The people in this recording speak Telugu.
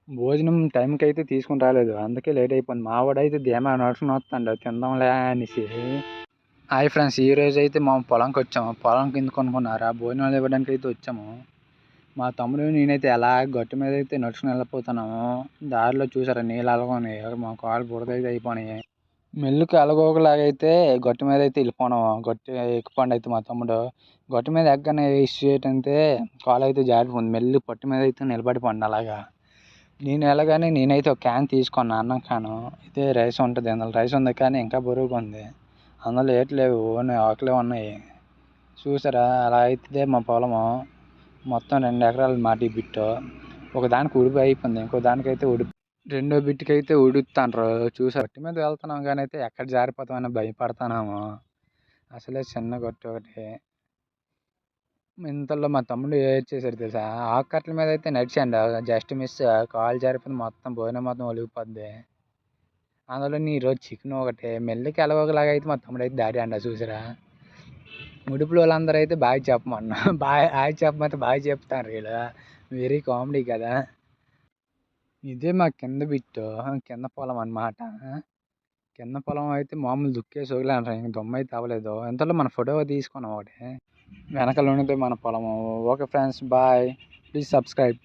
భోజనం టైంకి అయితే తీసుకుని రాలేదు, అందుకే లేట్ అయిపోయింది. మా వాడైతే ధీమా నడుచుకుని వస్తాడు తిందాంలే అనేసి. హాయ్ ఫ్రెండ్స్, ఈరోజు అయితే మా పొలంకి వచ్చాము. పొలంకి ఎందుకు అనుకున్నారా, భోజనాలు ఇవ్వడానికి అయితే వచ్చాము. మా తమ్ముడు నేనైతే ఎలా గట్టు మీద అయితే నడుచుకుని వెళ్ళిపోతున్నాము. దారిలో చూసారా నీళ్ళు అలగొని మా కాళ్ళు బురదైతే అయిపోయినాయి. మెల్లుకి అలగోకలాగైతే గట్టు మీద అయితే వెళ్ళిపోనాము. గట్టు ఎక్కుపండి అయితే మా తమ్ముడు గట్టు మీద ఎక్కగానే ఇష్యూ ఏంటంటే కాలు అయితే జారిపోయింది. మెల్లి పట్టు మీద అయితే నిలబడిపోండి అలాగా. నేను వెళ్ళగానే నేనైతే ఒక క్యాన్ తీసుకున్నాను, అన్నం క్యాను. అయితే రైస్ ఉంటుంది, అందులో రైస్ ఉంది కానీ ఇంకా బరువుగా ఉంది. అందులో ఏట్లేవు, ఓన్లీ ఆకులే ఉన్నాయి. చూసారా అలా అయితే మా పొలము మొత్తం 2 ఎకరాలు మాటి బిట్టు. ఒక దానికి ఉడిపి అయిపోయింది, ఇంకో దానికైతే రెండో బిట్టుకైతే ఉడుకుతాండ్రు. చూసారు గట్టి మీద వెళ్తున్నాం కానీ అయితే ఎక్కడ జారిపోతామని భయపడుతున్నాము. అసలే చిన్న గట్టు ఒకటి. ఇంతలో మా తమ్ముడు ఏడ్ చేశాడు తెలుసా, ఆకట్ల మీద అయితే నడిచాడు, జస్ట్ మిస్ కాలు జారిపోయింది, మొత్తం భోజనం మొత్తం ఒలిగిపోద్ది. అందులో ఈరోజు చికెన్ ఒకటి మెల్లికి ఎలవగలాగా అయితే మా తమ్ముడు అయితే దాడి అండ చూసారా. ముడుపులో వాళ్ళందరూ అయితే బాగా చెప్పమన్నా బాగా హాయ్ చెప్పమంటే బాగా చెప్తాను వీళ్ళు. వెరీ కామెడీ కదా. ఇదే మా కింద బిట్టు, కింద పొలం అన్నమాట. కింద పొలం అయితే మామూలు దుక్కేసి వదిలేంటారు, ఇంక దుమ్ము అయితే అవ్వలేదు. ఇంతలో మన ఫోటో తీసుకున్నాం ఒకటి, వెనకాల ఉన్నది మన పొలము. Okay friends, bye, please subscribe.